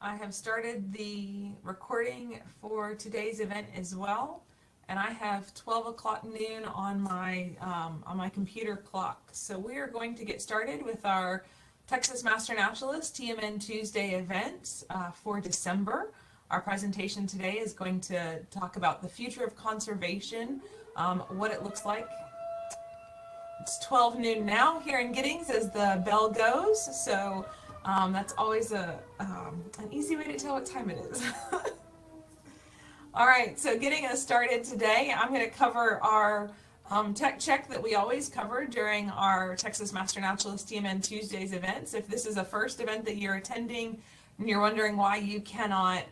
I have started the recording for today's event as well, and I have 12 o'clock noon on my computer clock. So we are going to get started with our Texas Master Naturalist TMN Tuesday event for December. Our presentation today is going to talk about the future of conservation, what it looks like. It's 12 noon now here in Giddings as the bell goes, so that's always an easy way to tell what time it is. All right, so getting us started today, I'm going to cover our tech check that we always cover during our Texas Master Naturalist TMN Tuesdays events. If this is a first event that you're attending and you're wondering why you cannot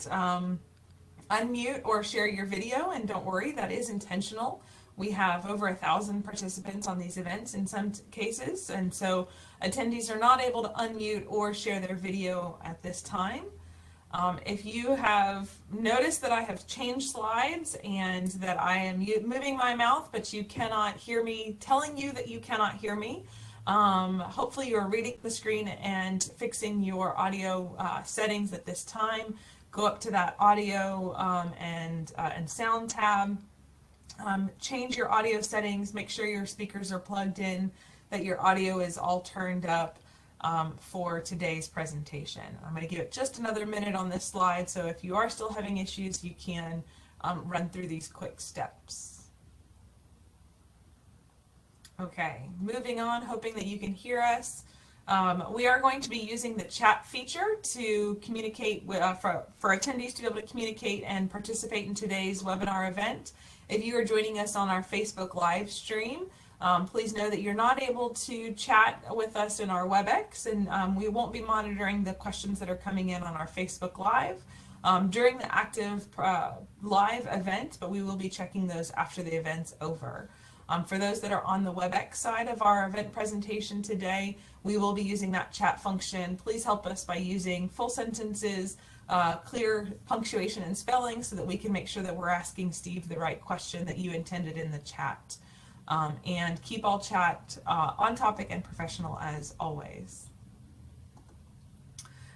unmute or share your video, and don't worry, that is intentional. We have over 1,000 participants on these events in some cases, and so attendees are not able to unmute or share their video at this time. If you have noticed that I have changed slides and that I am moving my mouth, but you cannot hear me, telling you that you cannot hear me, hopefully you're reading the screen and fixing your audio settings at this time. Go up to that audio and sound tab. Change your audio settings, make sure your speakers are plugged in, that your audio is all turned up for today's presentation. I'm going to give it just another minute on this slide, so if you are still having issues, you can run through these quick steps. Okay, moving on, hoping that you can hear us. We are going to be using the chat feature to communicate with, for attendees to be able to communicate and participate in today's webinar event. If you are joining us on our Facebook live stream, please know that you're not able to chat with us in our WebEx, and we won't be monitoring the questions that are coming in on our Facebook Live during the active live event, but we will be checking those after the event's over. For those that are on the WebEx side of our event presentation today, we will be using that chat function. Please help us by using full sentences, clear punctuation and spelling, so that we can make sure that we're asking Steve the right question that you intended in the chat. And keep all chat on topic and professional as always.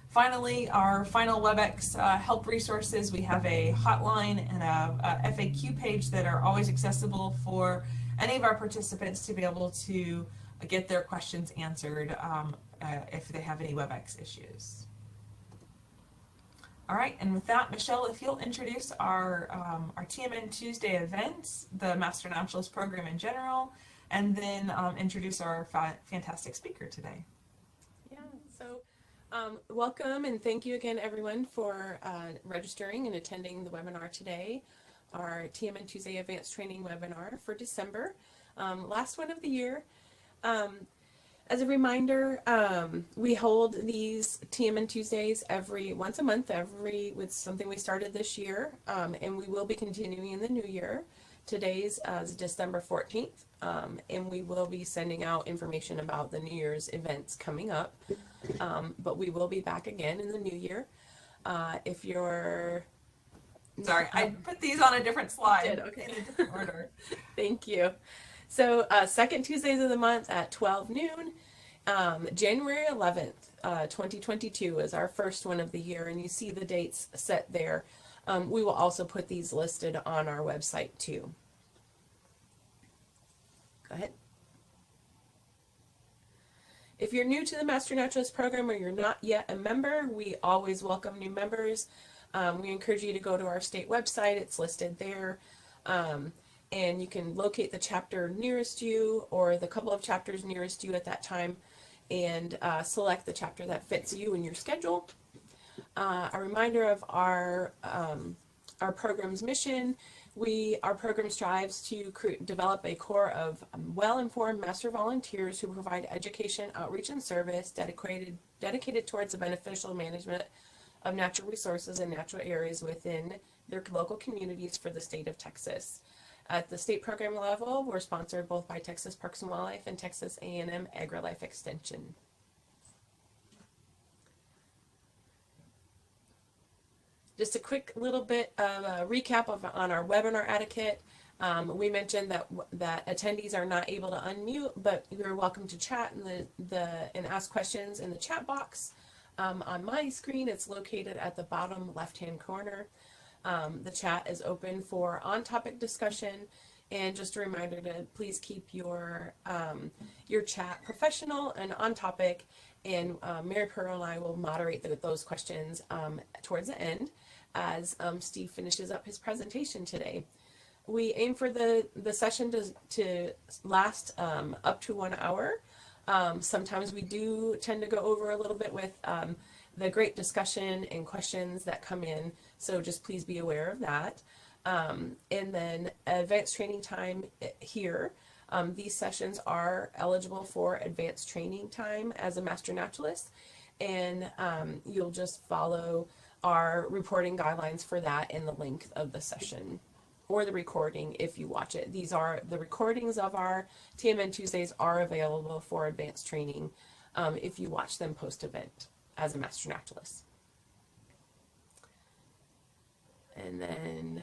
Finally, our final WebEx help resources. We have a hotline and a FAQ page that are always accessible for any of our participants to be able to get their questions answered if they have any WebEx issues. All right, and with that, Michelle, if you'll introduce our TMN Tuesday events, the Master Naturalist program in general, and then introduce our fantastic speaker today. Yeah, so welcome and thank you again, everyone, for registering and attending the webinar today, our TMN Tuesday Advanced Training webinar for December, last one of the year. As a reminder, we hold these TMN Tuesdays once a month, with something we started this year, and we will be continuing in the new year. Today's December 14th, and we will be sending out information about the New Year's events coming up, but we will be back again in the new year. If you're... Sorry, I put these on a different slide. Did, okay. In a different order. Thank you. So second Tuesdays of the month at 12 noon, January 11th, 2022 is our first one of the year, and you see the dates set there. We will also put these listed on our website too. Go ahead. If you're new to the Master Naturalist program or you're not yet a member, we always welcome new members. We encourage you to go to our state website. It's listed there. And you can locate the chapter nearest you or the couple of chapters nearest you at that time and select the chapter that fits you and your schedule. A reminder of our program's mission. Our program strives to develop a core of well-informed master volunteers who provide education, outreach, and service dedicated towards the beneficial management of natural resources and natural areas within their local communities for the state of Texas. At the state program level, we're sponsored both by Texas Parks and Wildlife and Texas A&M AgriLife Extension. Just a quick little bit of a recap on our webinar etiquette. We mentioned that attendees are not able to unmute, but you're welcome to chat and ask questions in the chat box. On my screen, it's located at the bottom left-hand corner. The chat is open for on-topic discussion, and just a reminder to please keep your chat professional and on topic. And Mary Pearl and I will moderate those questions towards the end as Steve finishes up his presentation today. We aim for the session to last up to 1 hour. Sometimes we do tend to go over a little bit with the great discussion and questions that come in, so just please be aware of that. And then advanced training time here. These sessions are eligible for advanced training time as a master naturalist, and you'll just follow our reporting guidelines for that in the length of the session or the recording if you watch it. These are the recordings of our TMN Tuesdays are available for advanced training if you watch them post-event as a master naturalist. And then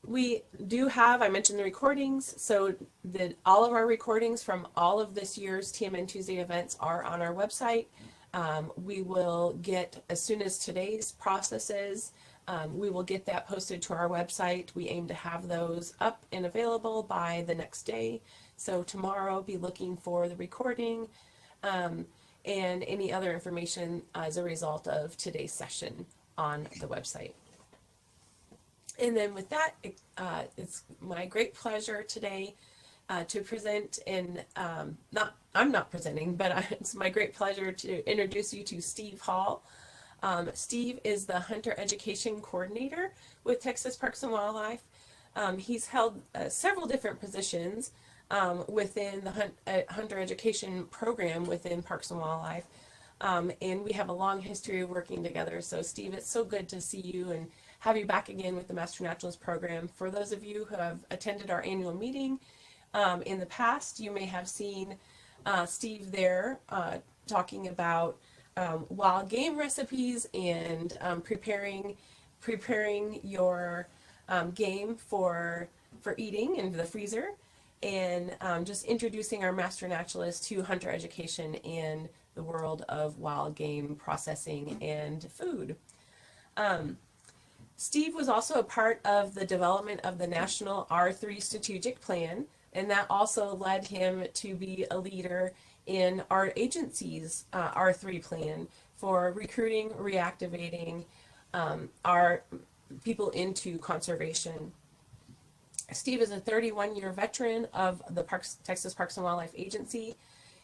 we do have, I mentioned the recordings, so all of our recordings from all of this year's TMN Tuesday events are on our website. We will get, as soon as today's processes, we will get that posted to our website. We aim to have those up and available by the next day. So tomorrow, be looking for the recording and any other information as a result of today's session on the website. And then with that, it's my great pleasure today to present, and I'm not presenting, but it's my great pleasure to introduce you to Steve Hall. Steve is the Hunter Education Coordinator with Texas Parks and Wildlife. He's held several different positions within the Hunter Education program within Parks and Wildlife. And we have a long history of working together. So Steve, it's so good to see you and have you back again with the Master Naturalist program. For those of you who have attended our annual meeting in the past, you may have seen Steve there talking about wild game recipes and preparing your game for eating in the freezer, and just introducing our Master Naturalist to hunter education and the world of wild game processing and food. Steve was also a part of the development of the National R3 Strategic Plan, and that also led him to be a leader in our agency's R3 plan for recruiting, reactivating our people into conservation. Steve is a 31-year veteran of the Texas Parks and Wildlife Agency,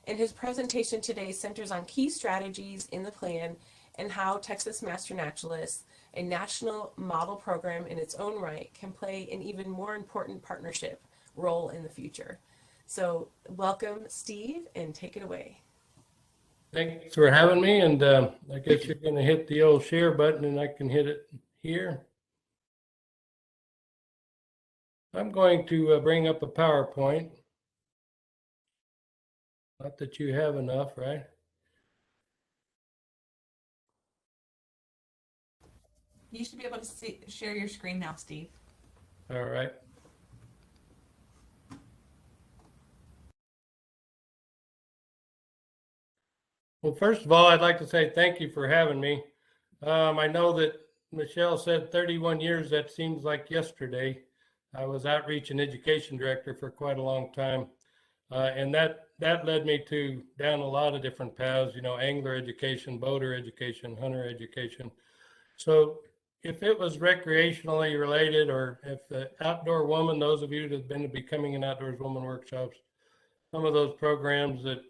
and his presentation today centers on key strategies in the plan and how Texas Master Naturalists, a national model program in its own right, can play an even more important partnership role in the future. So welcome, Steve, and take it away. Thanks for having me, and I guess you're going to hit the old share button and I can hit it here. I'm going to bring up a PowerPoint. Not that you have enough, right? You should be able to share your screen now, Steve. All right. Well, first of all, I'd like to say thank you for having me. I know that Michelle said 31 years. That seems like yesterday. I was outreach and education director for quite a long time. And that led me down a lot of different paths, you know, angler education, boater education, hunter education. So if it was recreationally related, or if the outdoor woman, those of you that have been to Becoming an Outdoors Woman workshops, some of those programs that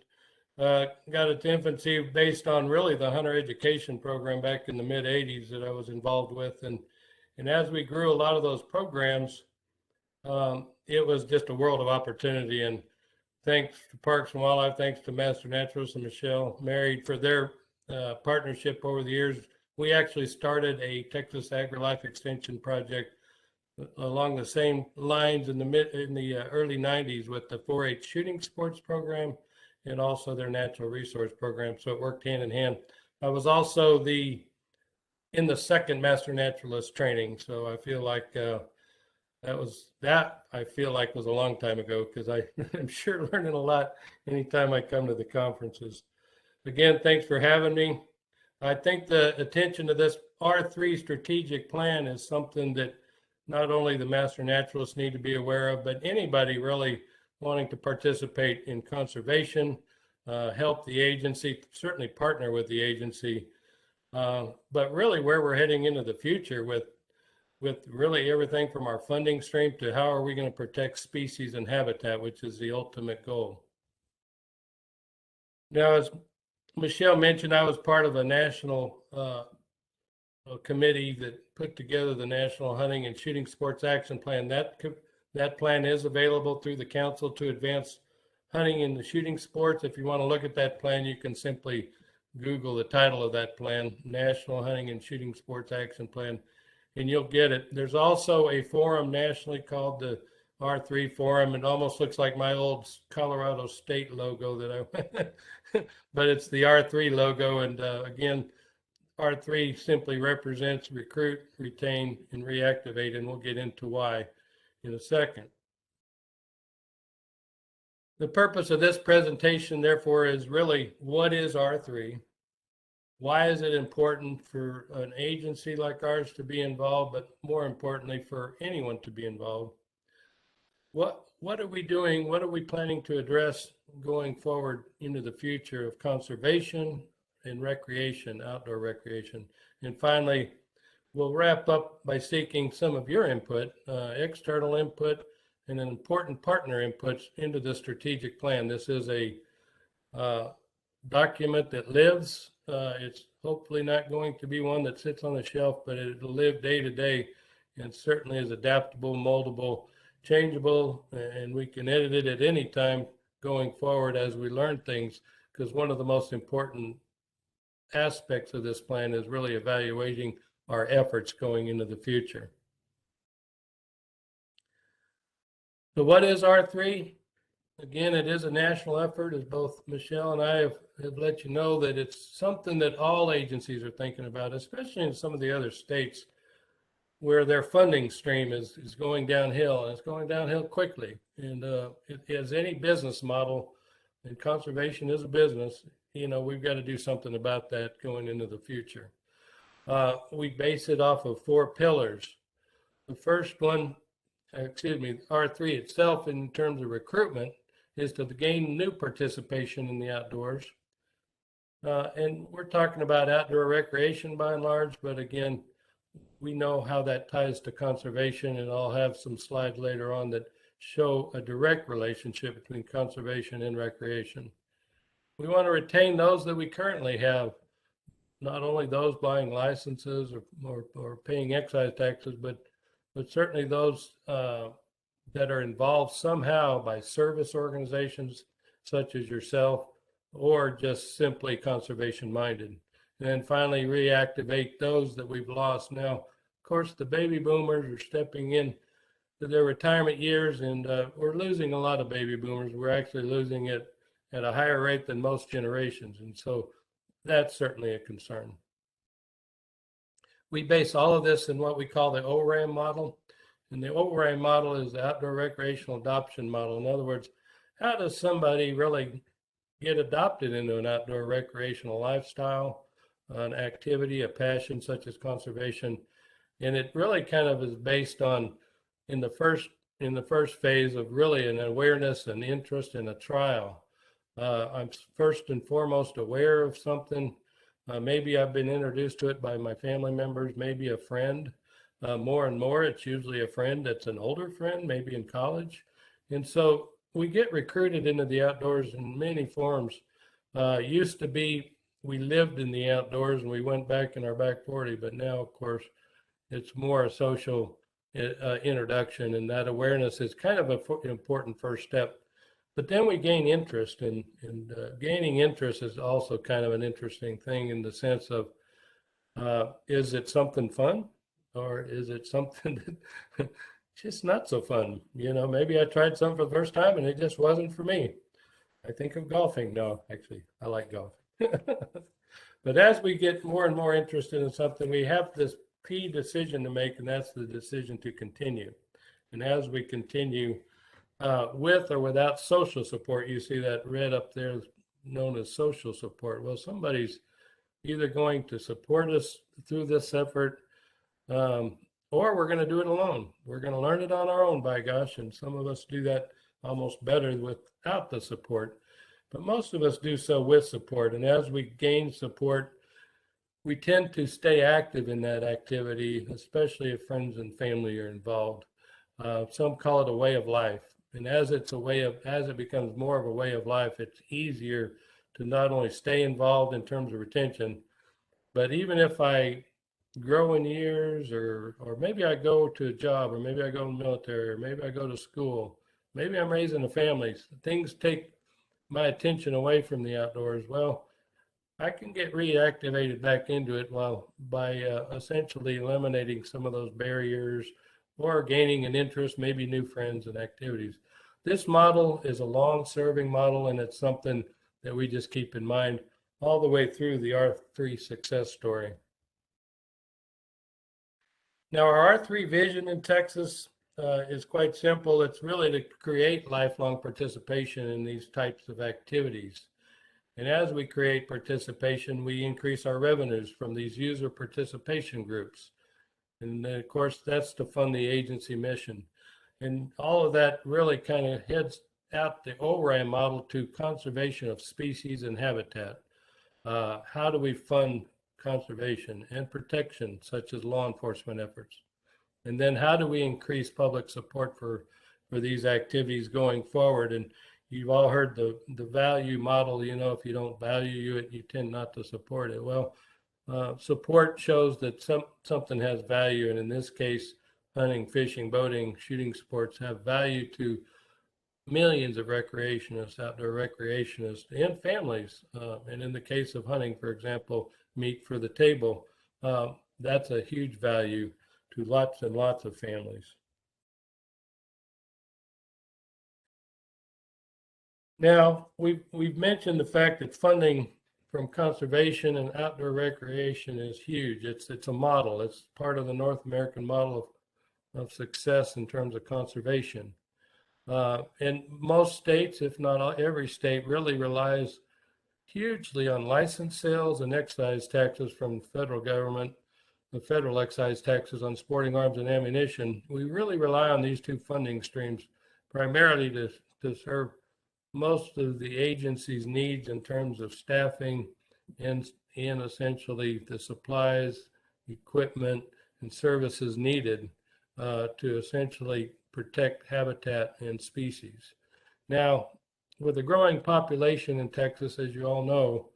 got its infancy based on really the hunter education program back in the mid 80s that I was involved with. And as we grew a lot of those programs, it was just a world of opportunity. And thanks to Parks and Wildlife, thanks to Master Naturalist and Michelle Married for their partnership over the years. We actually started a Texas AgriLife Extension project along the same lines in the early 90s with the 4-H shooting sports program and also their natural resource program. So it worked hand in hand. I was also in the second Master Naturalist training. So I feel like I feel like was a long time ago, because I'm sure learning a lot anytime I come to the conferences. Again, thanks for having me. I think the attention to this R3 strategic plan is something that not only the master naturalists need to be aware of, but anybody really wanting to participate in conservation, help the agency, certainly partner with the agency, but really where we're heading into the future with really everything from our funding stream to how are we going to protect species and habitat, which is the ultimate goal. Now, as Michelle mentioned, I was part of a national committee that put together the National Hunting and Shooting Sports Action Plan. That plan is available through the Council to Advance Hunting and the Shooting Sports. If you want to look at that plan, you can simply Google the title of that plan, National Hunting and Shooting Sports Action Plan, and you'll get it. There's also a forum nationally called the R3 Forum. It almost looks like my old Colorado State logo that but it's the R3 logo. And again, R3 simply represents recruit, retain, and reactivate, and we'll get into why in a second. The purpose of this presentation, therefore, is really what is R3? Why is it important for an agency like ours to be involved, but more importantly, for anyone to be involved? What are we doing? What are we planning to address going forward into the future of conservation and recreation, outdoor recreation? And finally, we'll wrap up by seeking some of your input, external input, and an important partner inputs into the strategic plan. This is a document that lives. It's hopefully not going to be one that sits on the shelf, but it'll live day to day and certainly is adaptable, moldable, changeable, and we can edit it at any time going forward as we learn things, because one of the most important aspects of this plan is really evaluating our efforts going into the future. So what is R3? Again, it is a national effort, as both Michelle and I have let you know, that it's something that all agencies are thinking about, especially in some of the other states where their funding stream is going downhill, and it's going downhill quickly. And as any business model, and conservation is a business, you know, we've got to do something about that going into the future. We base it off of 4 pillars. The first one, R3 itself, in terms of recruitment, is to gain new participation in the outdoors. And we're talking about outdoor recreation by and large, but again, we know how that ties to conservation, and I'll have some slides later on that show a direct relationship between conservation and recreation. We want to retain those that we currently have, not only those buying licenses or paying excise taxes, but certainly those that are involved somehow by service organizations such as yourself, or just simply conservation minded. And then finally, reactivate those that we've lost. Now, of course, the baby boomers are stepping in to their retirement years, and we're losing a lot of baby boomers. We're actually losing it at a higher rate than most generations. And so that's certainly a concern. We base all of this in what we call the ORAM model. And the ORAM model is the outdoor recreational adoption model. In other words, how does somebody really get adopted into an outdoor recreational lifestyle, an activity, a passion such as conservation? And it really kind of is based on, in the first phase of really an awareness and interest in a trial. I'm first and foremost aware of something. Maybe I've been introduced to it by my family members, maybe a friend. More and more, it's usually a friend that's an older friend, maybe in college. And so we get recruited into the outdoors in many forms. Used to be, we lived in the outdoors and we went back in our back 40, but now, of course, it's more a social introduction, and that awareness is kind of an important first step. But then we gain interest, and gaining interest is also kind of an interesting thing in the sense of, is it something fun? Or is it something that just not so fun? You know, maybe I tried something for the first time and it just wasn't for me. I think of golfing. No, actually, I like golf. But as we get more and more interested in something, we have this key decision to make, and that's the decision to continue. And as we continue with or without social support, you see that red up there, known as social support. Well, somebody's either going to support us through this effort, or we're going to do it alone. We're going to learn it on our own, by gosh, and some of us do that almost better without the support. But most of us do so with support. And as we gain support, we tend to stay active in that activity, especially if friends and family are involved. Some call it a way of life. And as it becomes more of a way of life, it's easier to not only stay involved in terms of retention, but even if I grow in years, or maybe I go to a job, or maybe I go in the military, or maybe I go to school, maybe I'm raising a family, things take my attention away from the outdoors. Well, I can get reactivated back into it by essentially eliminating some of those barriers or gaining an interest, maybe new friends and activities. This model is a long-serving model, and it's something that we just keep in mind all the way through the R3 success story. Now, our R3 vision in Texas is quite simple. It's really to create lifelong participation in these types of activities. And as we create participation, we increase our revenues from these user participation groups. And of course, that's to fund the agency mission. And all of that really kind of heads out the ORAM model to conservation of species and habitat. How do we fund conservation and protection, such as law enforcement efforts? And then how do we increase public support for these activities going forward? And you've all heard the value model. If you don't value it, you tend not to support it. Well, support shows that something has value. And in this case, hunting, fishing, boating, shooting sports have value to millions of recreationists, outdoor recreationists, and families. And in the case of hunting, for example, meat for the table, that's a huge value to lots and lots of families. Now, we've mentioned the fact that funding from conservation and outdoor recreation is huge. It's a model. It's part of the North American model of success in terms of conservation. And most states, if not every state, really relies hugely on license sales and excise taxes from the federal government, the federal excise taxes on sporting arms and ammunition. We really rely on these two funding streams primarily to serve most of the agency's needs in terms of staffing and essentially the supplies, equipment, and services needed to essentially protect habitat and species. Now, with a growing population in Texas, as you all know,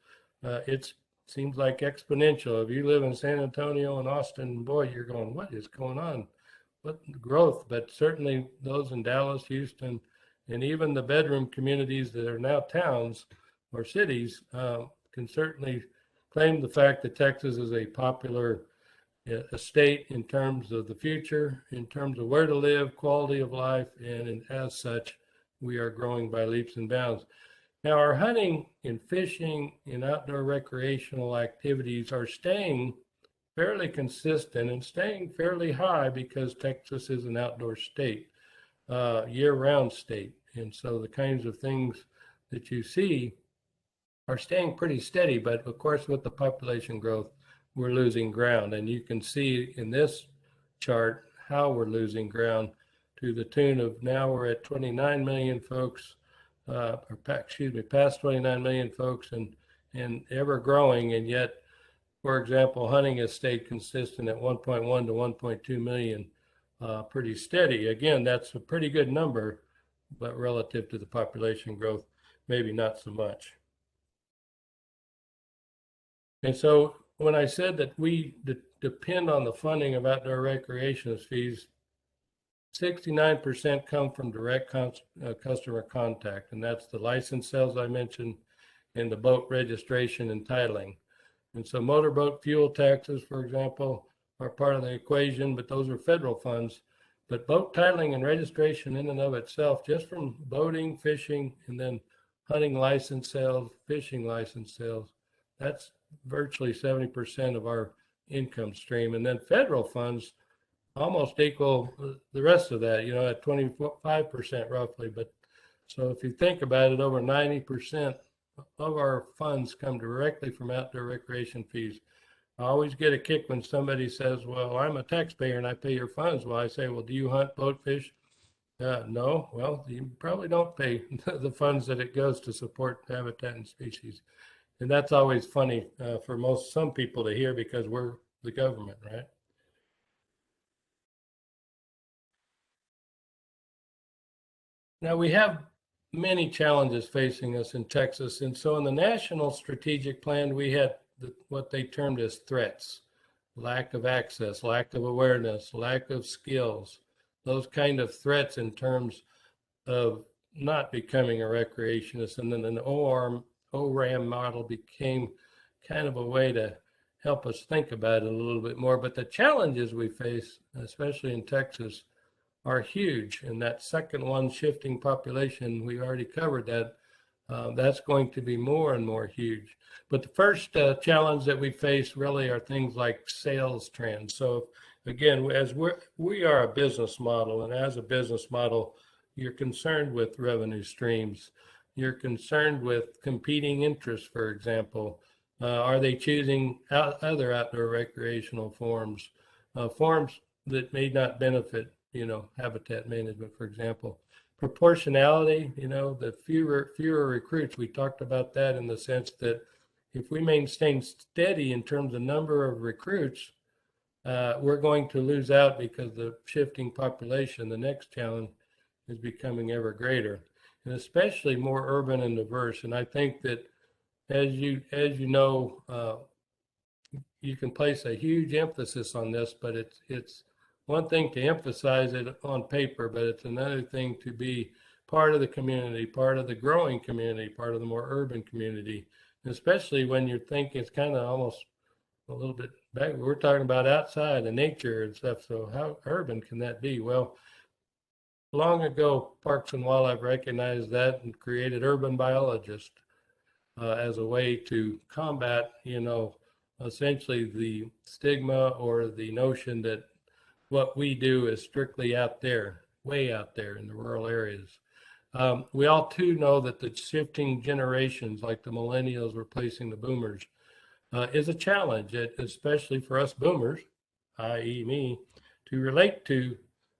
it seems like exponential. If you live in San Antonio and Austin, boy, you're going, what is going on? What growth? But certainly those in Dallas, Houston, and even the bedroom communities that are now towns or cities can certainly claim the fact that Texas is a popular state in terms of the future, in terms of where to live, quality of life, and as such, we are growing by leaps and bounds. Now, our hunting and fishing and outdoor recreational activities are staying fairly consistent and staying fairly high because Texas is an outdoor state, year-round state. And so the kinds of things that you see are staying pretty steady, but of course with the population growth, we're losing ground. And you can see in this chart how we're losing ground to the tune of now we're at 29 million folks, past 29 million folks and ever growing. And yet, for example, hunting has stayed consistent at 1.1 to 1.2 million, pretty steady. Again, that's a pretty good number, but relative to the population growth, maybe not so much. And so when I said that we depend on the funding of outdoor recreation fees, 69% come from direct customer contact, and that's the license sales I mentioned and the boat registration and titling. And so motorboat fuel taxes, for example, are part of the equation, but those are federal funds. But boat titling and registration in and of itself, just from boating, fishing, and then hunting license sales, fishing license sales, that's virtually 70% of our income stream. And then federal funds almost equal the rest of that, at 25% roughly. But so if you think about it, over 90% of our funds come directly from outdoor recreation fees. I always get a kick when somebody says, well, I'm a taxpayer and I pay your funds. Well, I say, well, do you hunt, boat, fish? No. Well, you probably don't pay the funds that it goes to support habitat and species. And that's always funny for some people to hear because we're the government, right? Now we have many challenges facing us in Texas. And so in the National Strategic Plan, we had what they termed as threats: lack of access, lack of awareness, lack of skills, those kind of threats in terms of not becoming a recreationist. And then an ORAM model became kind of a way to help us think about it a little bit more. But the challenges we face, especially in Texas, are huge. And that second one, shifting population, we already covered that. That's going to be more and more huge. But the first challenge that we face really are things like sales trends. So again, as we are a business model, and as a business model, you're concerned with revenue streams. You're concerned with competing interests, for example. Are they choosing other outdoor recreational forms, forms that may not benefit, habitat management, for example? Proportionality, the fewer recruits. We talked about that in the sense that if we maintain steady in terms of number of recruits, we're going to lose out because the shifting population. The next challenge is becoming ever greater, and especially more urban and diverse. And I think that as you know, you can place a huge emphasis on this, but it's one thing to emphasize it on paper, but it's another thing to be part of the community, part of the growing community, part of the more urban community, and especially when you're thinking it's kind of almost a little bit back. We're talking about outside and nature and stuff. So how urban can that be? Well, long ago, Parks and Wildlife recognized that and created urban biologists as a way to combat, essentially the stigma or the notion that what we do is strictly out there, way out there in the rural areas. We all too know that the shifting generations, like the millennials replacing the boomers, is a challenge, especially for us boomers, i.e. me, to relate to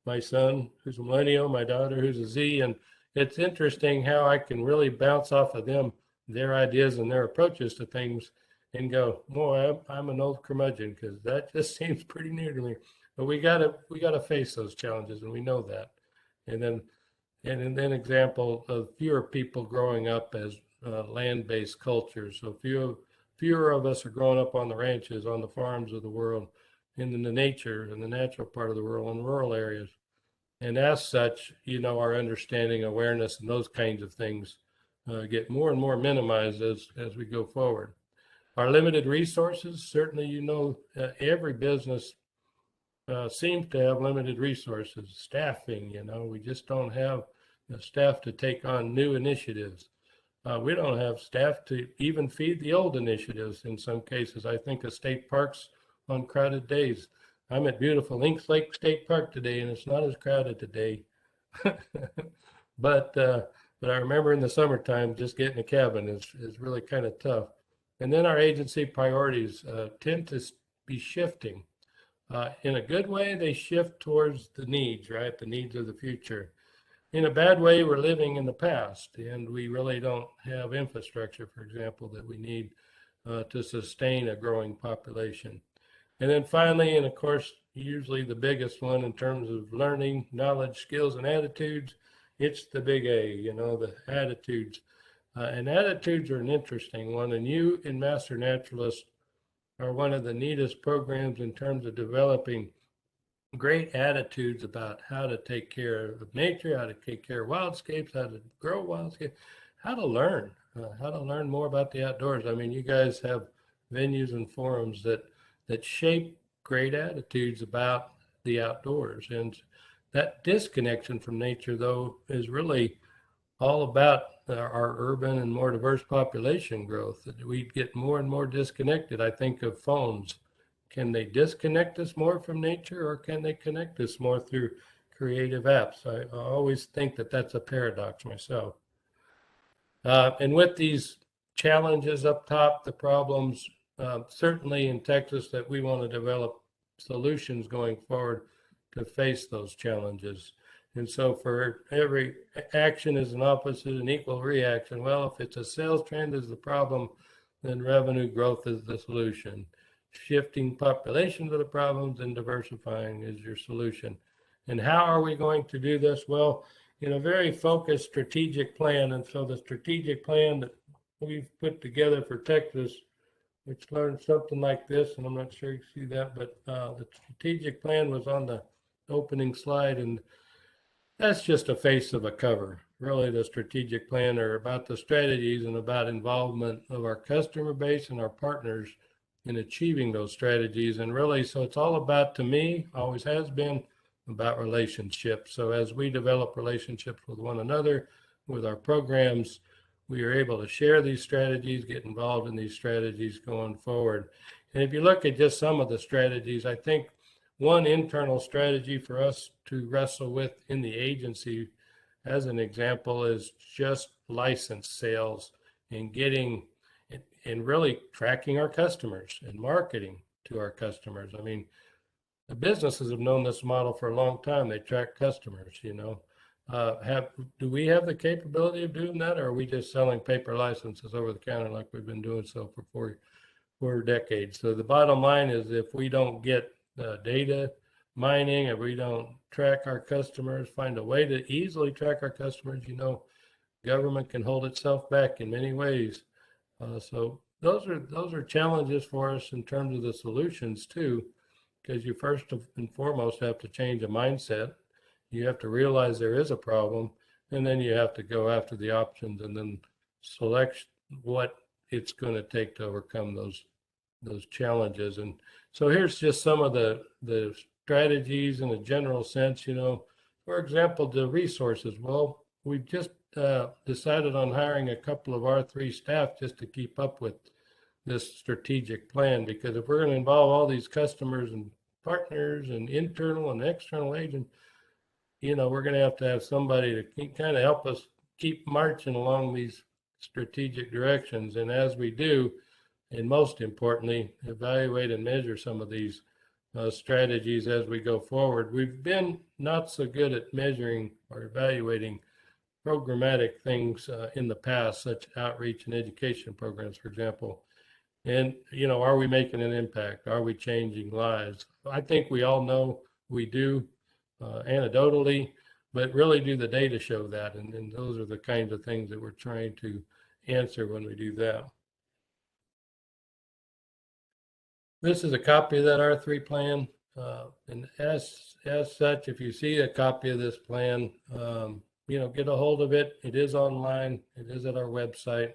my son who's a millennial, my daughter who's a Z. And it's interesting how I can really bounce off of them, their ideas and their approaches to things, and go, boy, I'm an old curmudgeon, because that just seems pretty new to me. But we gotta face those challenges, and we know that. And then example of fewer people growing up as land-based cultures. So fewer of us are growing up on the ranches, on the farms of the world, in the nature and the natural part of the world, in rural areas. And as such, our understanding, awareness, and those kinds of things get more and more minimized as we go forward. Our limited resources, certainly, every business seems to have limited resources. Staffing, we just don't have staff to take on new initiatives. We don't have staff to even feed the old initiatives in some cases. I think of state parks on crowded days. I'm at beautiful Lynx Lake State Park today, and it's not as crowded today. But I remember in the summertime, just getting a cabin is really kind of tough. And then our agency priorities tend to be shifting. In a good way, they shift towards the needs, right? The needs of the future. In a bad way, we're living in the past, and we really don't have infrastructure, for example, that we need to sustain a growing population. And then finally, and of course, usually the biggest one in terms of learning, knowledge, skills, and attitudes, it's the big A, the attitudes. And attitudes are an interesting one. And you in Master Naturalist are one of the neatest programs in terms of developing great attitudes about how to take care of nature, how to take care of wildscapes, how to grow wildscapes, how to learn more about the outdoors. I mean, you guys have venues and forums that shape great attitudes about the outdoors. And that disconnection from nature, though, is really all about our urban and more diverse population growth. We get more and more disconnected. I think of phones. Can they disconnect us more from nature, or can they connect us more through creative apps? I always think that that's a paradox myself. And with these challenges up top, the problems, certainly in Texas, that we want to develop solutions going forward to face those challenges. And so for every action is an opposite and equal reaction. Well, if it's a sales trend is the problem, then revenue growth is the solution. Shifting populations are the problems, and diversifying is your solution. And how are we going to do this? Well, in a very focused strategic plan. And so the strategic plan that we've put together for Texas, which learned something like this, and I'm not sure you see that, but the strategic plan was on the opening slide, and that's just a face of a cover. Really, the strategic plan are about the strategies and about involvement of our customer base and our partners in achieving those strategies. And really, so it's all about, to me, always has been about relationships. So as we develop relationships with one another, with our programs, we are able to share these strategies, get involved in these strategies going forward. And if you look at just some of the strategies, I think one internal strategy for us to wrestle with in the agency, as an example, is just license sales and getting and really tracking our customers and marketing to our customers. I mean, the businesses have known this model for a long time. They track customers, you know. Do we have the capability of doing that, or are we just selling paper licenses over the counter like we've been doing so for four decades? So the bottom line is, if we don't get data mining, if we don't track our customers, find a way to easily track our customers, you know, government can hold itself back in many ways. So those are challenges for us in terms of the solutions too, because you first and foremost have to change a mindset. You have to realize there is a problem, and then you have to go after the options and then select what it's going to take to overcome those challenges. And so here's just some of the strategies in a general sense. You know, for example, the resources. Well, we've just decided on hiring a couple of R3 staff just to keep up with this strategic plan, because if we're going to involve all these customers and partners and internal and external agents, you know, we're going to have somebody to kind of help us keep marching along these strategic directions. And as we do, and most importantly, evaluate and measure some of these strategies as we go forward. We've been not so good at measuring or evaluating programmatic things in the past, such outreach and education programs, for example. And, you know, are we making an impact? Are we changing lives? I think we all know we do anecdotally, but really do the data show that? And those are the kinds of things that we're trying to answer when we do that. This is a copy of that R3 plan. And as such, if you see a copy of this plan, you know, get a hold of it. It is online. It is at our website.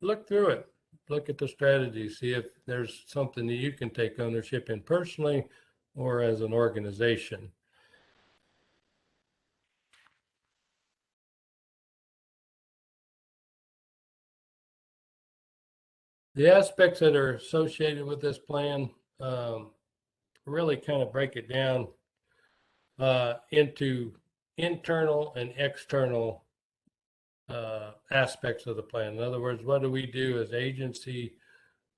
Look through it. Look at the strategy. See if there's something that you can take ownership in personally or as an organization. The aspects that are associated with this plan really kind of break it down into internal and external aspects of the plan. In other words, what do we do as agency,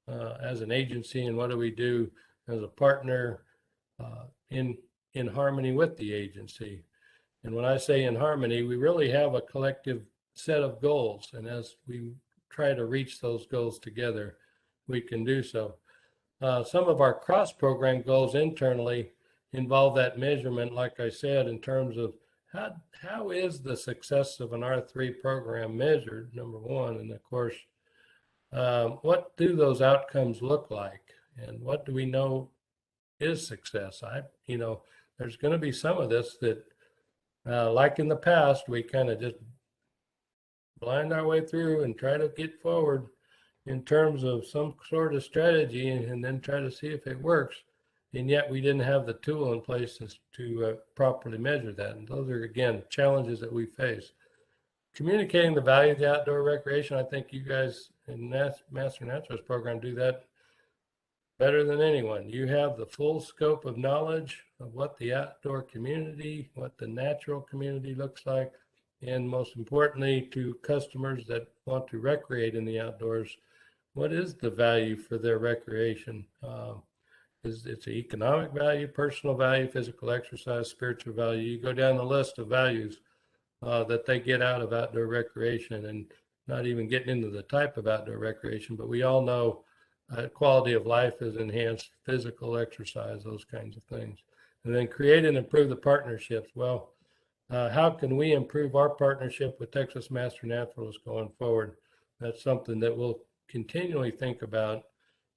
as an agency, and what do we do as a partner in harmony with the agency? And when I say in harmony, we really have a collective set of goals, and as we try to reach those goals together, we can do so. Some of our cross-program goals internally involve that measurement, like I said, in terms of how is the success of an R3 program measured, number one, and of course, what do those outcomes look like, and what do we know is success? You know, there's going to be some of this that, like in the past, we kind of just blind our way through and try to get forward in terms of some sort of strategy and then try to see if it works. And yet we didn't have the tool in place to properly measure that. And those are, again, challenges that we face. Communicating the value of the outdoor recreation, I think you guys in Master Naturalist program do that better than anyone. You have the full scope of knowledge of what the outdoor community, what the natural community looks like. and most importantly to customers that want to recreate in the outdoors, what is the value for their recreation? It's an economic value, personal value, physical exercise, spiritual value. You go down the list of values that they get out of outdoor recreation, and not even getting into the type of outdoor recreation, but we all know quality of life is enhanced, physical exercise, those kinds of things. And then create and improve the partnerships. Well, how can we improve our partnership with Texas Master Naturalists going forward? That's something that we'll continually think about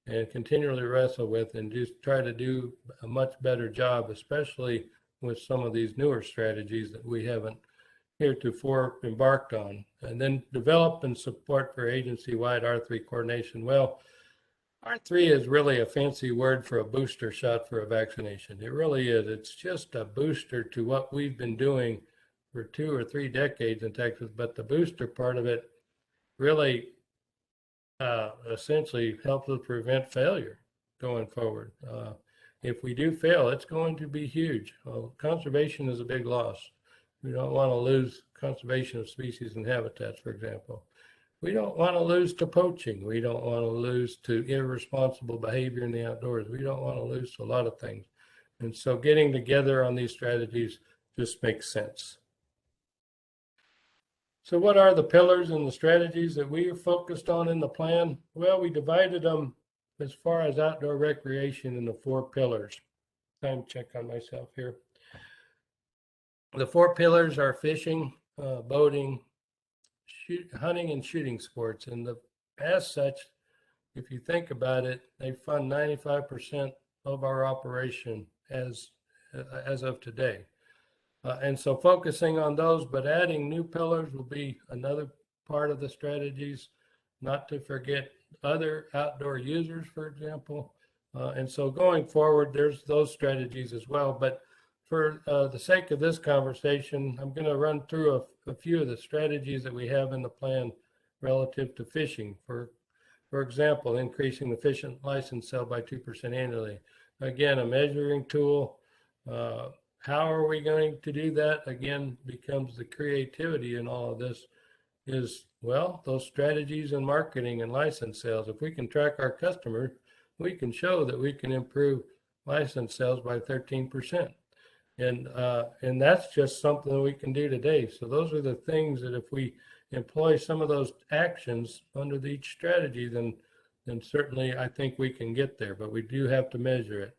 and continually wrestle with, and just try to do a much better job, especially with some of these newer strategies that we haven't heretofore embarked on. And then develop and support for agency-wide R3 coordination. Well, R3 is really a fancy word for a booster shot for a vaccination. It really is. It's just a booster to what we've been doing for 2 or 3 decades in Texas, but the booster part of it really essentially helps us prevent failure going forward. If we do fail, it's going to be huge. Well, conservation is a big loss. We don't want to lose conservation of species and habitats, for example. We don't want to lose to poaching. We don't want to lose to irresponsible behavior in the outdoors. We don't want to lose to a lot of things. And so getting together on these strategies just makes sense. So what are the pillars and the strategies that we are focused on in the plan? Well, we divided them as far as outdoor recreation into 4 pillars. Time to check on myself here. The 4 pillars are fishing, boating, hunting, and shooting sports. And as such, if you think about it, they fund 95% of our operation as of today. And so focusing on those, but adding new pillars will be another part of the strategies, not to forget other outdoor users, for example. And so going forward, there's those strategies as well. But for the sake of this conversation, I'm going to run through a few of the strategies that we have in the plan relative to fishing. For example, increasing the fishing license sale by 2% annually. Again, a measuring tool. How are we going to do that? Again, becomes the creativity in all of this is, well, those strategies in marketing and license sales. If we can track our customers, we can show that we can improve license sales by 13%. And that's just something that we can do today. So those are the things that if we employ some of those actions under each strategy, then certainly I think we can get there, but we do have to measure it.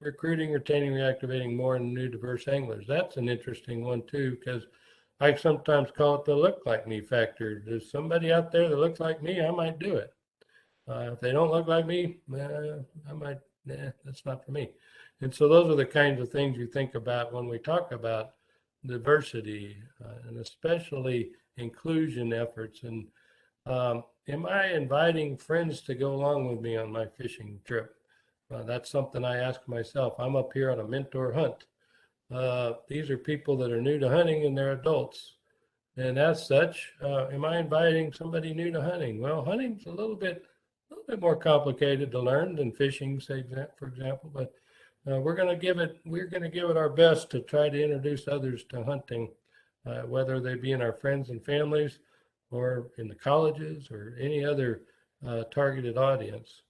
Recruiting, retaining, reactivating more and new diverse anglers. That's an interesting one too, because I sometimes call it the look like me factor. There's somebody out there that looks like me, I might do it. If they don't look like me, I might, that's not for me. And so those are the kinds of things you think about when we talk about diversity and especially inclusion efforts. And am I inviting friends to go along with me on my fishing trip? That's something I ask myself. I'm up here on a mentor hunt. These are people that are new to hunting and they're adults. And as such, am I inviting somebody new to hunting? Well, hunting's a little bit more complicated to learn than fishing, say, for example. But we're going to give it our best to try to introduce others to hunting, whether they be in our friends and families, or in the colleges, or any other targeted audience.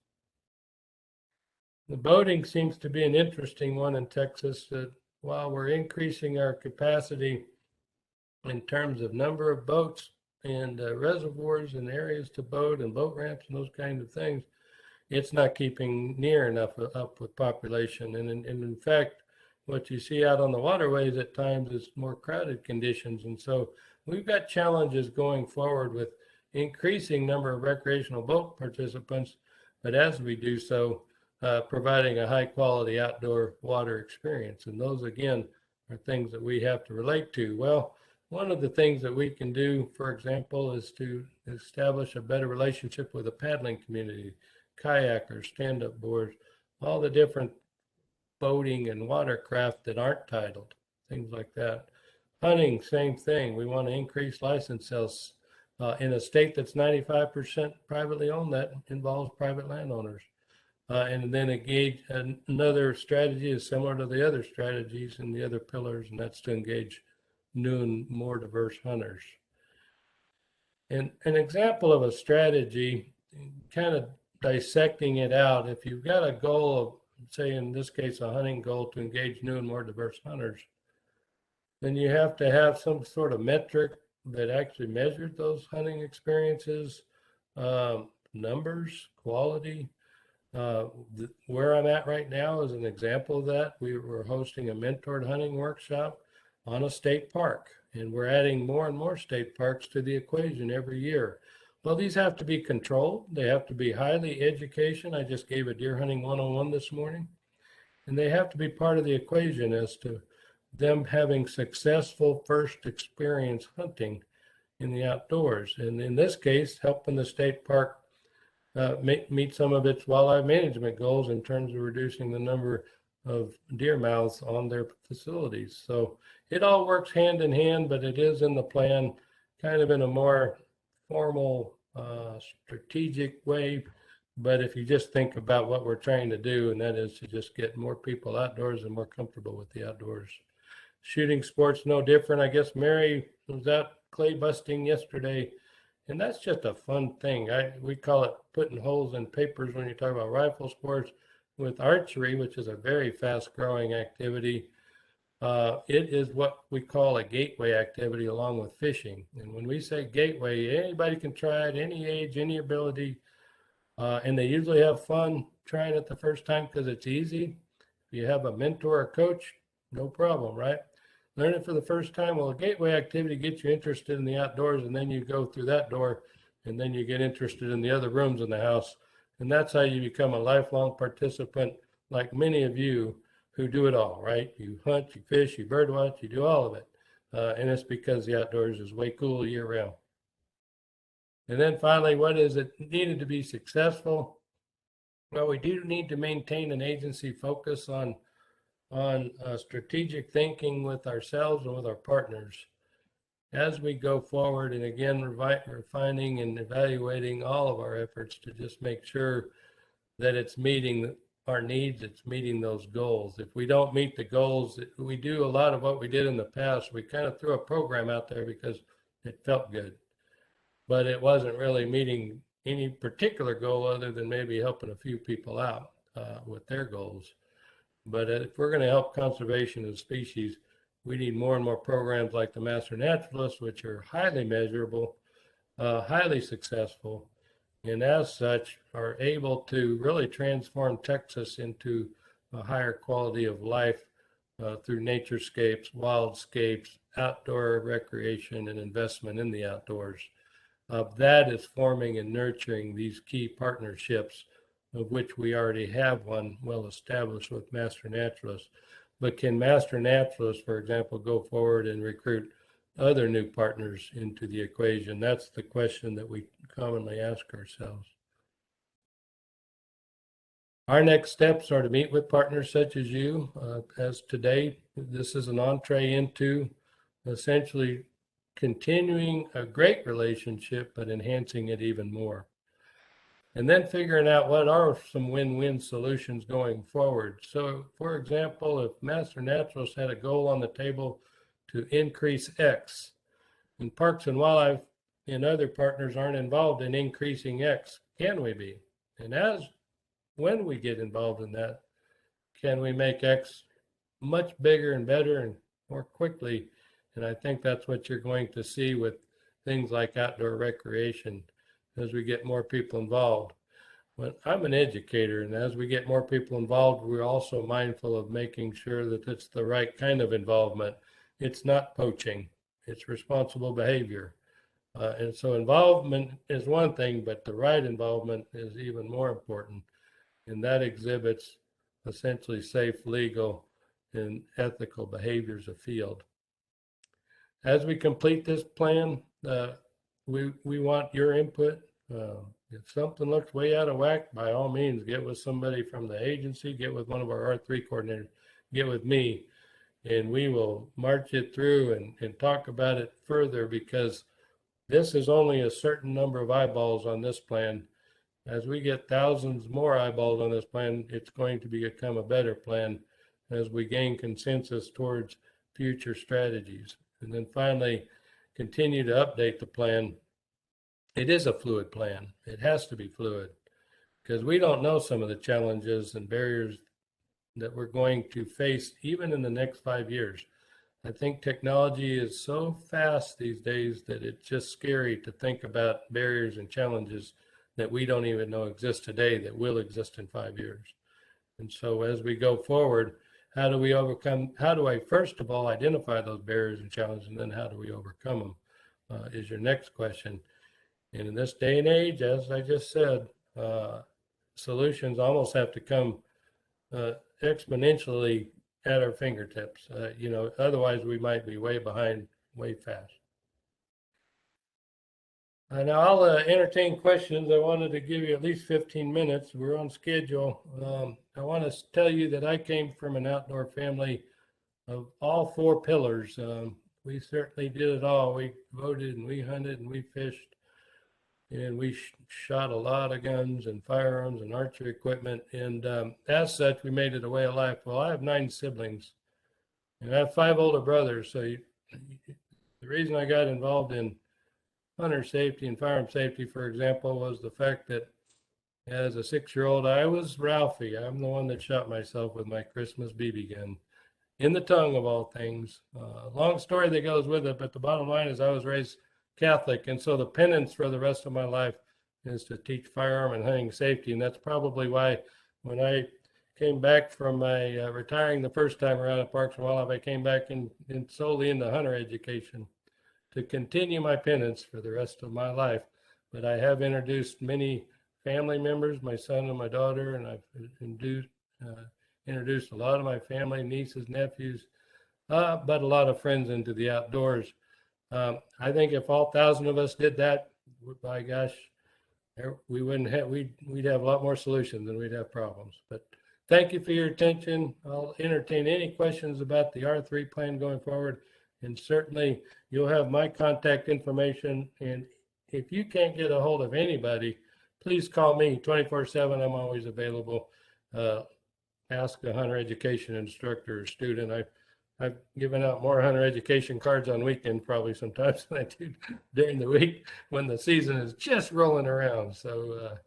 The boating seems to be an interesting one in Texas. That while we're increasing our capacity in terms of number of boats and reservoirs and areas to boat and boat ramps and those kinds of things, it's not keeping near enough up with population. And in fact, what you see out on the waterways at times is more crowded conditions. And so we've got challenges going forward with increasing number of recreational boat participants, but as we do so, providing a high quality outdoor water experience. And those, again, are things that we have to relate to. Well, one of the things that we can do, for example, is to establish a better relationship with the paddling community, kayakers, stand-up boards, all the different boating and watercraft that aren't titled, things like that. Hunting, same thing. We want to increase license sales in a state that's 95% privately owned. That involves private landowners. And then engage. Another strategy is similar to the other strategies and the other pillars, and that's to engage new and more diverse hunters. And an example of a strategy, kind of dissecting it out, if you've got a goal of, say in this case, a hunting goal to engage new and more diverse hunters, then you have to have some sort of metric that actually measured those hunting experiences, numbers, quality. Where I'm at right now is an example of that. We were hosting a mentored hunting workshop on a state park, and we're adding more and more state parks to the equation every year. Well, these have to be controlled. They have to be highly education. I just gave a deer hunting 101 this morning, and they have to be part of the equation as to them having successful first experience hunting in the outdoors. And in this case, helping the state park meet some of its wildlife management goals in terms of reducing the number of deer mouths on their facilities. So it all works hand in hand, but it is in the plan, kind of in a more formal, strategic way. But if you just think about what we're trying to do, and that is to just get more people outdoors and more comfortable with the outdoors. Shooting sports, no different. I guess Mary was out clay busting yesterday, and that's just a fun thing. We call it putting holes in papers when you talk about rifle sports. With archery, which is a very fast-growing activity, it is what we call a gateway activity along with fishing. And when we say gateway, anybody can try it, any age, any ability, and they usually have fun trying it the first time because it's easy. If you have a mentor or coach, no problem, right? Learn it for the first time. Well, a gateway activity gets you interested in the outdoors, and then you go through that door, and then you get interested in the other rooms in the house. And that's how you become a lifelong participant, like many of you who do it all, right? You hunt, you fish, you birdwatch, you do all of it. And it's because the outdoors is way cool year round. And then finally, what is it needed to be successful? Well, we do need to maintain an agency focus on strategic thinking with ourselves and with our partners as we go forward. And again, refining and evaluating all of our efforts to just make sure that it's meeting our needs, it's meeting those goals. If we don't meet the goals, we do a lot of what we did in the past. We kind of threw a program out there because it felt good, but it wasn't really meeting any particular goal other than maybe helping a few people out with their goals. But if we're going to help conservation of species, we need more and more programs like the Master Naturalist, which are highly measurable, highly successful, and as such are able to really transform Texas into a higher quality of life through naturescapes, wildscapes, outdoor recreation, and investment in the outdoors. That is forming and nurturing these key partnerships, of which we already have one well established with Master Naturalists. But can Master Naturalists, for example, go forward and recruit other new partners into the equation? That's the question that we commonly ask ourselves. Our next steps are to meet with partners such as you. As today, this is an entree into essentially continuing a great relationship, but enhancing it even more. And then figuring out what are some win-win solutions going forward. So, for example, if Master Naturalists had a goal on the table to increase X, and Parks and Wildlife and other partners aren't involved in increasing X, can we be? And when we get involved in that, can we make X much bigger and better and more quickly? And I think that's what you're going to see with things like outdoor recreation as we get more people involved. But I'm an educator, and as we get more people involved, we're also mindful of making sure that it's the right kind of involvement. It's not poaching, it's responsible behavior. And so involvement is one thing, but the right involvement is even more important. And that exhibits essentially safe, legal, and ethical behaviors afield. As we complete this plan, we want your input. If something looks way out of whack, by all means, get with somebody from the agency, get with one of our R3 coordinators, get with me, and we will march it through and talk about it further, because this is only a certain number of eyeballs on this plan. As we get thousands more eyeballs on this plan, it's going to become a better plan as we gain consensus towards future strategies. and then finally continue to update the plan. It is a fluid plan. It has to be fluid because we don't know some of the challenges and barriers that we're going to face even in the next 5 years. I think technology is so fast these days that it's just scary to think about barriers and challenges that we don't even know exist today that will exist in 5 years. And so as we go forward, how do I first of all identify those barriers and challenges, and then how do we overcome them is your next question. And in this day and age, as I just said, solutions almost have to come exponentially at our fingertips. Otherwise we might be way behind, way fast. Now I'll entertain questions. I wanted to give you at least 15 minutes. We're on schedule. I want to tell you that I came from an outdoor family of all 4 pillars. We certainly did it all. We voted and we hunted and we fished, and we shot a lot of guns and firearms and archery equipment. And as such, we made it a way of life. Well, I have 9 siblings, and I have 5 older brothers. So the reason I got involved in hunter safety and firearm safety, for example, was the fact that as a 6-year-old, I was Ralphie. I'm the one that shot myself with my Christmas BB gun in the tongue of all things. Long story that goes with it, but the bottom line is I was raised Catholic, and so the penance for the rest of my life is to teach firearm and hunting safety. And that's probably why when I came back from my retiring the first time around at Parks and Wildlife, I came back and solely into hunter education to continue my penance for the rest of my life. But I have introduced many family members, my son and my daughter, and I've introduced a lot of my family, nieces, nephews, but a lot of friends into the outdoors. I think if all 1,000 of us did that, by gosh, we'd have a lot more solutions than we'd have problems. But thank you for your attention. I'll entertain any questions about the R3 plan going forward. And certainly you'll have my contact information. And if you can't get a hold of anybody, please call me 24/7. I'm always available. Ask a hunter education instructor or student. I've given out more hunter education cards on weekend probably sometimes than I do during the week when the season is just rolling around. So,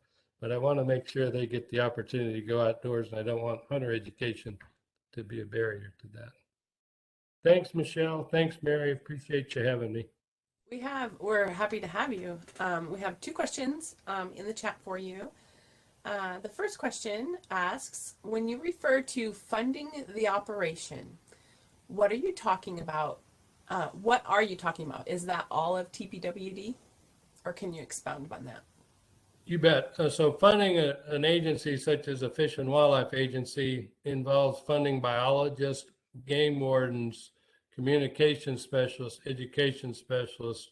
but I want to make sure they get the opportunity to go outdoors, and I don't want hunter education to be a barrier to that. Thanks, Michelle. Thanks, Mary. Appreciate you having me. We're happy to have you. We have 2 questions in the chat for you. The first question asks, when you refer to funding the operation, what are you talking about? Is that all of TPWD, or can you expound on that? You bet. So funding an agency such as a Fish and Wildlife Agency involves funding biologists, game wardens, communication specialists, education specialists,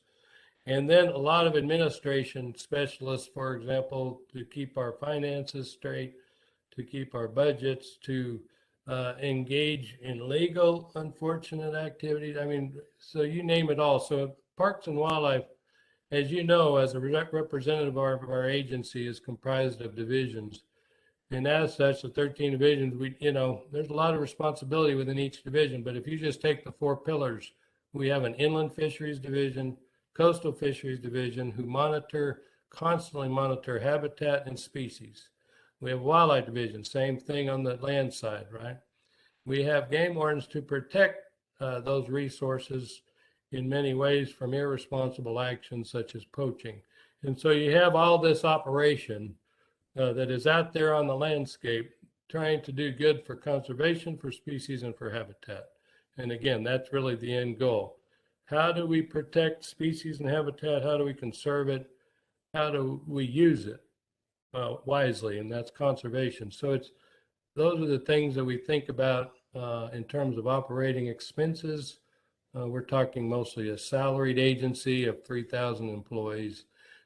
and then a lot of administration specialists, for example, to keep our finances straight, to keep our budgets, to engage in legal unfortunate activities. I mean, so you name it all. So Parks and Wildlife, as you know, as a representative of our agency, is comprised of divisions. And as such, the 13 divisions, there's a lot of responsibility within each division. But if you just take the 4 pillars, we have an inland fisheries division, coastal fisheries division, who constantly monitor habitat and species. We have wildlife division, same thing on the land side, right? We have game wardens to protect those resources in many ways from irresponsible actions such as poaching. And so you have all this operation that is out there on the landscape trying to do good for conservation, for species, and for habitat. And again, that's really the end goal. How do we protect species and habitat? How do we conserve it? How do we use it wisely? And that's conservation. So those are the things that we think about in terms of operating expenses. We're talking mostly a salaried agency of 3,000 employees.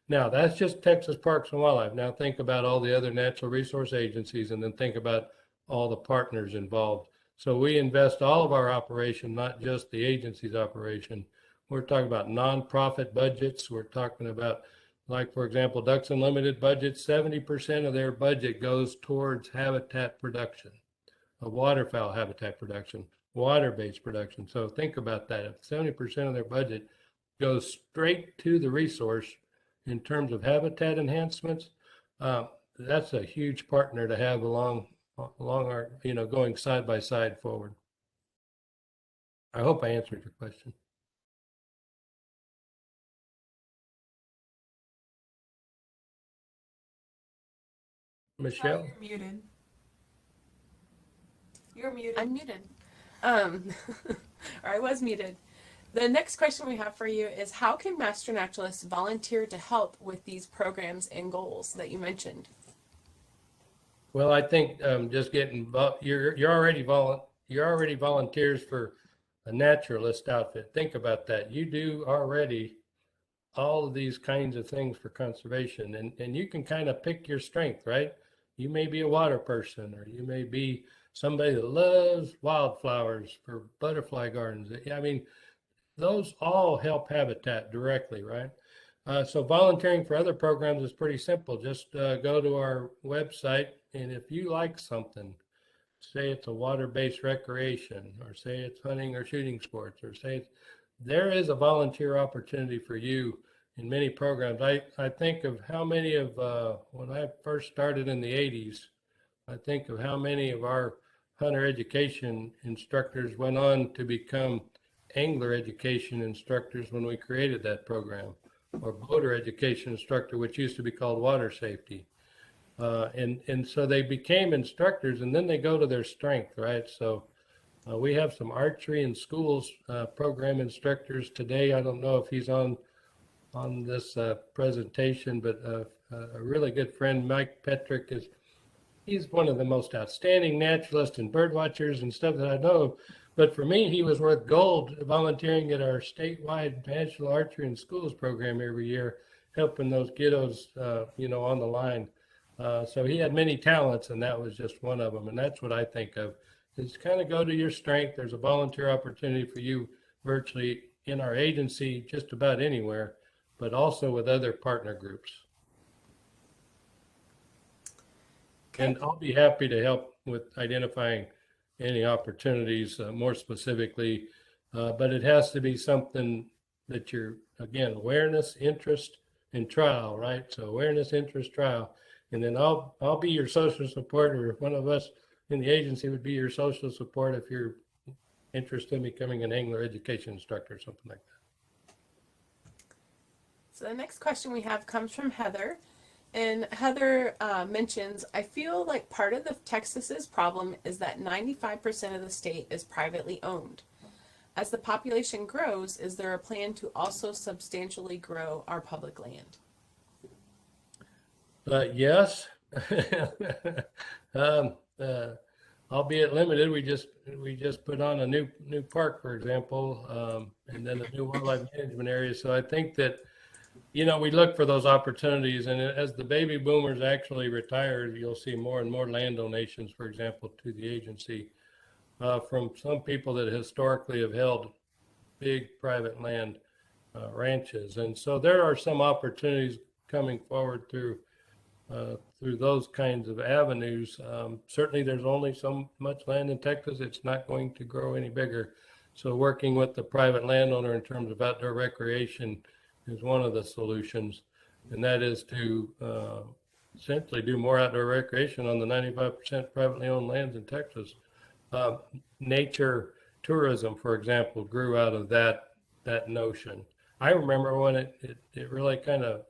Now, that's just Texas Parks and Wildlife. Now think about all the other natural resource agencies, and then think about all the partners involved. So we invest all of our operation, not just the agency's operation. We're talking about nonprofit budgets. We're talking about, like, for example, Ducks Unlimited budget, 70% of their budget goes towards habitat production, waterfowl habitat production. water-based production. So think about that. If 70% of their budget goes straight to the resource in terms of habitat enhancements, that's a huge partner to have along our, going side by side forward. I hope I answered your question. Michelle? You're muted. You're muted. I'm muted. Or I was muted. The next question we have for you is, how can Master Naturalists volunteer to help with these programs and goals that you mentioned? Well, I think just getting you're already volunteers for a naturalist outfit. Think about that. You do already all of these kinds of things for conservation, and you can kind of pick your strength, right? You may be a water person, or you may be somebody that loves wildflowers for butterfly gardens. I mean, those all help habitat directly, right? So volunteering for other programs is pretty simple. Just go to our website, and if you like something, say it's a water-based recreation, or say it's hunting or shooting sports, or say there is a volunteer opportunity for you in many programs. I think of how many of, when I first started in the 80s, I think of how many of our hunter education instructors went on to become angler education instructors when we created that program, or boater education instructor, which used to be called water safety. And so they became instructors, and then they go to their strength, right? So we have some archery in schools program instructors today. I don't know if he's on this presentation, but a really good friend, Mike Petrick, he's one of the most outstanding naturalists and bird watchers and stuff that I know. But for me, he was worth gold volunteering at our statewide National Archery in Schools program every year, helping those kiddos, on the line. So he had many talents, and that was just one of them. And that's what I think of, is kind of go to your strength. There's a volunteer opportunity for you virtually in our agency, just about anywhere, but also with other partner groups. Okay. And I'll be happy to help with identifying any opportunities more specifically, but it has to be something that you're, again, awareness, interest, and trial, right? So awareness, interest, trial. And then I'll be your social support, or one of us in the agency would be your social support if you're interested in becoming an angler education instructor or something like that. So the next question we have comes from Heather. And Heather mentions, I feel like part of the Texas's problem is that 95% of the state is privately owned. As the population grows, is there a plan to also substantially grow our public land? Yes. Albeit limited. We just put on a new park, for example, and then a new wildlife management area. So I think that, we look for those opportunities, and as the baby boomers actually retire, you'll see more and more land donations, for example, to the agency from some people that historically have held big private land ranches. And so there are some opportunities coming forward through those kinds of avenues. Certainly there's only so much land in Texas. It's not going to grow any bigger. So working with the private landowner in terms of outdoor recreation is one of the solutions. And that is to essentially do more outdoor recreation on the 95% privately owned lands in Texas. Nature tourism, for example, grew out of that notion. I remember when it really kind of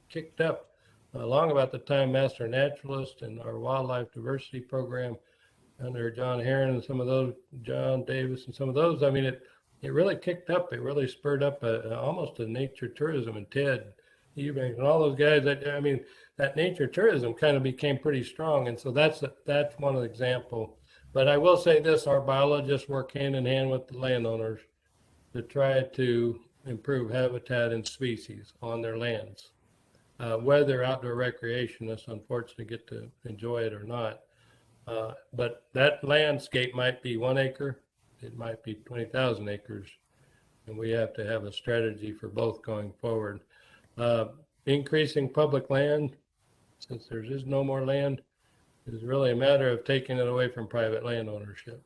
kicked up long about the time Master Naturalist and our wildlife diversity program under John Herron and some of those, John Davis and some of those, I mean, it really kicked up. It really spurred up almost a nature tourism, and Ted Eubanks and all those guys. That nature tourism kind of became pretty strong, and so that's one example. But I will say this: our biologists work hand in hand with the landowners to try to improve habitat and species on their lands. Whether outdoor recreationists unfortunately get to enjoy it or not. But that landscape might be 1 acre, it might be 20,000 acres, and we have to have a strategy for both going forward. Increasing public land, since there is no more land, is really a matter of taking it away from private land ownership.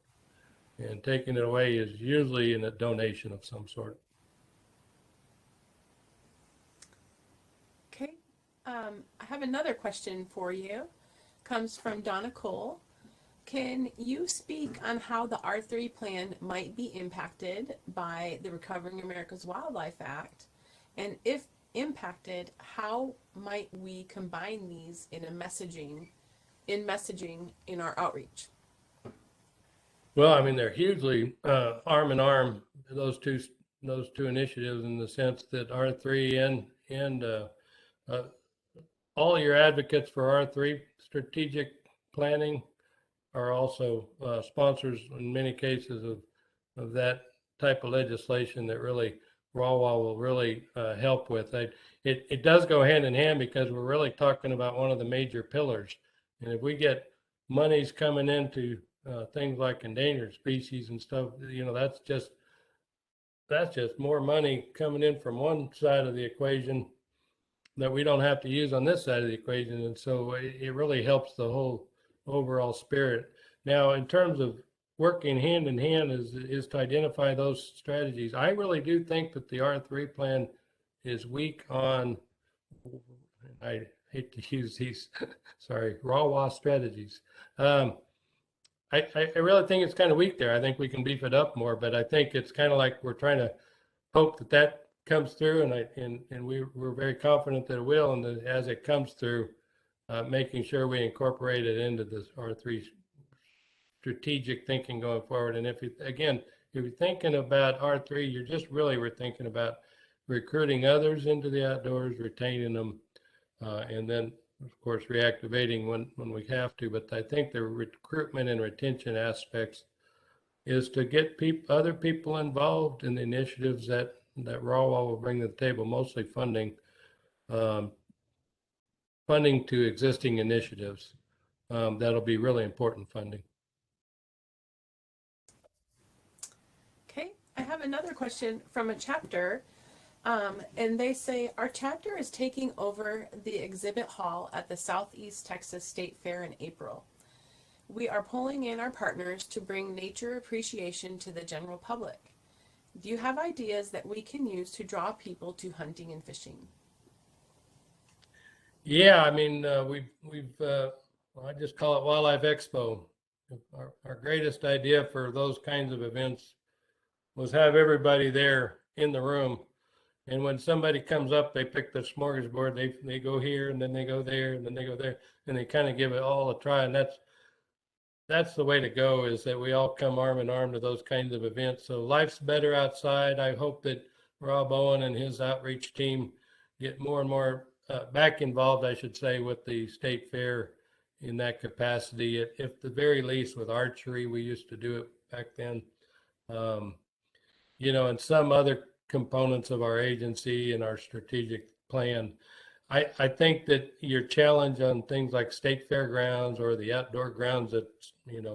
and taking it away is usually in a donation of some sort. Okay. I have another question for you. Comes from Donna Cole. Can you speak on how the R3 plan might be impacted by the Recovering America's Wildlife Act? And if impacted, how might we combine these in messaging in our outreach? Well, I mean, they're hugely arm in arm, those two initiatives, in the sense that R3 and uh, all your advocates for R3 strategic planning are also sponsors in many cases of that type of legislation that really RAWA will really help with. It does go hand in hand because we're really talking about one of the major pillars. And if we get monies coming into things like endangered species and stuff, that's just more money coming in from one side of the equation that we don't have to use on this side of the equation. And so it really helps the whole overall spirit. Now, in terms of working hand in hand is to identify those strategies. I really do think that the R3 plan is weak on, I hate to use these, sorry, raw strategies. I really think it's kind of weak there. I think we can beef it up more, but I think it's kind of like we're trying to hope that that comes through, and we're very confident that it will, and that as it comes through, making sure we incorporate it into this R3 strategic thinking going forward. And if you're thinking about R3, we're thinking about recruiting others into the outdoors, retaining them, and then of course reactivating when we have to. But I think the recruitment and retention aspects is to get other people involved in the initiatives that RAWA will bring to the table, mostly funding to existing initiatives. That'll be really important funding. Okay, I have another question from a chapter, and they say, our chapter is taking over the exhibit hall at the Southeast Texas State Fair in April. We are pulling in our partners to bring nature appreciation to the general public. Do you have ideas that we can use to draw people to hunting and fishing? Yeah, I mean, I just call it Wildlife Expo. Our greatest idea for those kinds of events was have everybody there in the room. And when somebody comes up, they pick the smorgasbord, they go here, and then they go there, and then they go there, and they kind of give it all a try. And that's the way to go, is that we all come arm in arm to those kinds of events. So life's better outside. I hope that Rob Owen and his outreach team get more and more back involved, I should say, with the state fair in that capacity. At the very least with archery, we used to do it back then. And some other components of our agency and our strategic plan. I think that your challenge on things like state fairgrounds or the outdoor grounds at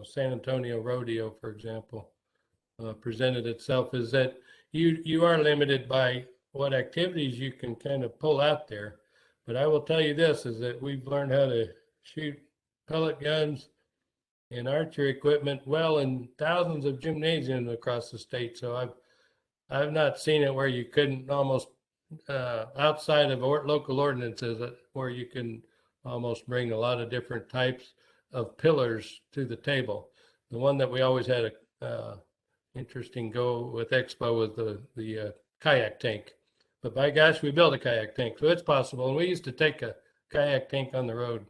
San Antonio Rodeo, for example, presented itself, is that you are limited by what activities you can kind of pull out there. But I will tell you this, is that we've learned how to shoot pellet guns and archery equipment well in thousands of gymnasiums across the state. So I've not seen it where you couldn't almost outside of local ordinances, where you can almost bring a lot of different types of pillars to the table. The one that we always had a interesting go with Expo was the kayak tank. But by gosh, we built a kayak tank, so it's possible. And we used to take a kayak tank on the road.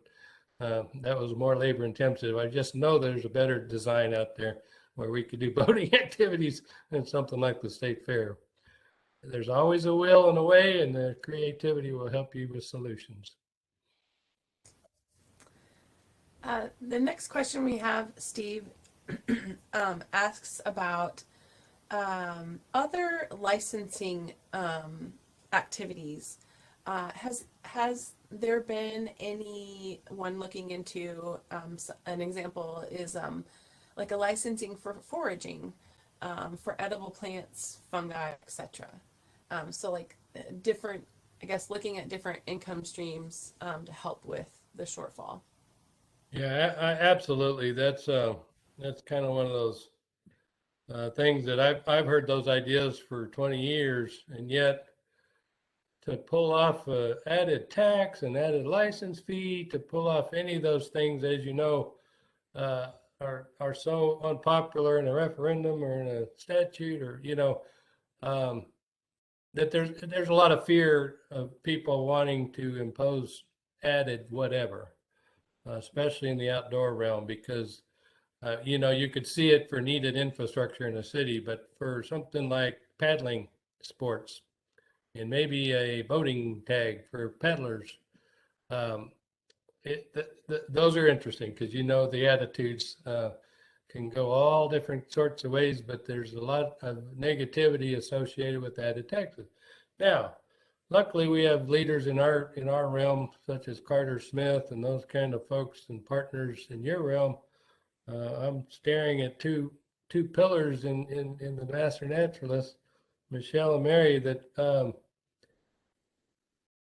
That was more labor intensive. I just know there's a better design out there where we could do boating activities than something like the state fair. There's always a will and a way, and the creativity will help you with solutions. The next question we have, Steve, asks about other licensing activities. Has there been anyone looking into an example is like a licensing for foraging for edible plants, fungi, etc. So like different, I guess, looking at different income streams to help with the shortfall. Yeah, absolutely. That's kind of one of those things that I've heard those ideas for 20 years, and yet to pull off added tax and added license fee, to pull off any of those things, as you know, uh, are so unpopular in a referendum or in a statute, or um, that there's a lot of fear of people wanting to impose added whatever, especially in the outdoor realm, because you could see it for needed infrastructure in a city, but for something like paddling sports and maybe a boating tag for paddlers, um, those are interesting because the attitudes can go all different sorts of ways, but there's a lot of negativity associated with added taxes. Now, luckily, we have leaders in our realm, such as Carter Smith and those kind of folks and partners in your realm. I'm staring at two pillars in the Master Naturalist, Michelle and Mary, that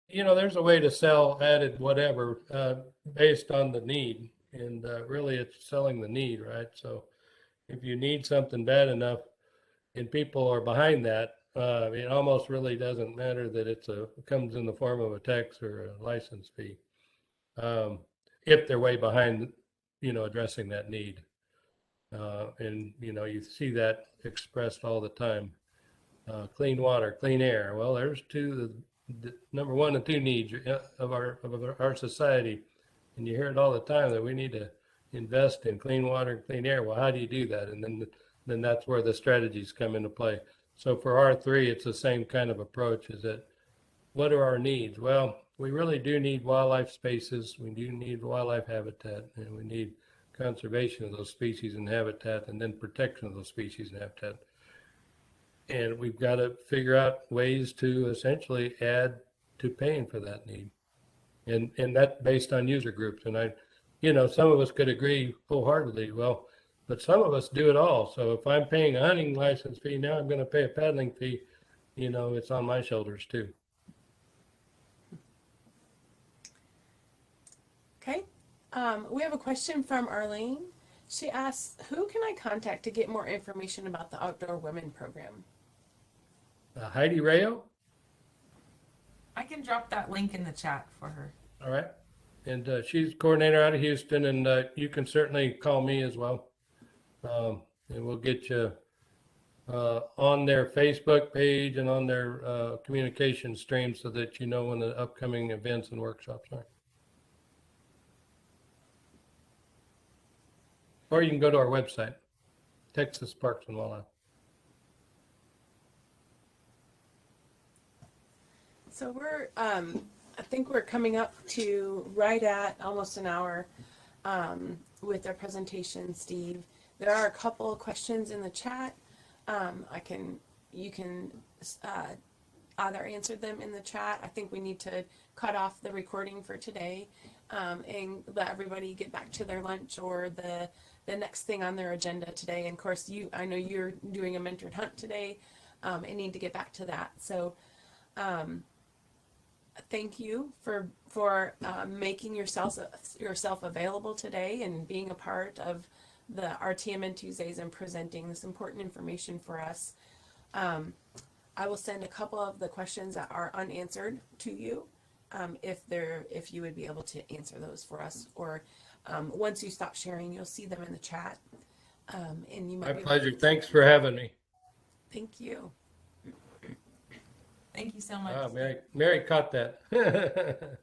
there's a way to sell added whatever based on the need, and really it's selling the need, right? So if you need something bad enough and people are behind that, it almost really doesn't matter that it comes in the form of a tax or a license fee, um, if they're way behind, addressing that need. And you see that expressed all the time. Clean water, clean air. Well, there's the number one and two needs of our society, and you hear it all the time that we need to invest in clean water and clean air. Well, how do you do that? And then that's where the strategies come into play. So for R3, it's the same kind of approach. Is that what are our needs? Well, we really do need wildlife spaces. We do need wildlife habitat, and we need conservation of those species and habitat, and then protection of those species and habitat. And we've got to figure out ways to essentially add to paying for that need. And that's based on user groups. And some of us could agree wholeheartedly, well, but some of us do it all. So if I'm paying a hunting license fee, now I'm going to pay a paddling fee, it's on my shoulders too. Okay. We have a question from Arlene. She asks, who can I contact to get more information about the Outdoor Women Program? Heidi Rayo. I can drop that link in the chat for her. All right. And she's coordinator out of Houston, and you can certainly call me as well. And we'll get you on their Facebook page and on their communication stream so that you know when the upcoming events and workshops are. Or you can go to our website, Texas Parks and Wildlife. So I think we're coming up to right at almost an hour with our presentation, Steve. There are a couple of questions in the chat. You can either answer them in the chat. I think we need to cut off the recording for today and let everybody get back to their lunch or the next thing on their agenda today. And of course, I know you're doing a mentored hunt today and need to get back to that. So thank you for making yourself available today and being a part of the RTMN Tuesdays and presenting this important information for us. I will send a couple of the questions that are unanswered to you if you would be able to answer those for us, or once you stop sharing, you'll see them in the chat. And you might. My pleasure. Thanks for having me. Thank you. Thank you so much. Mary caught that.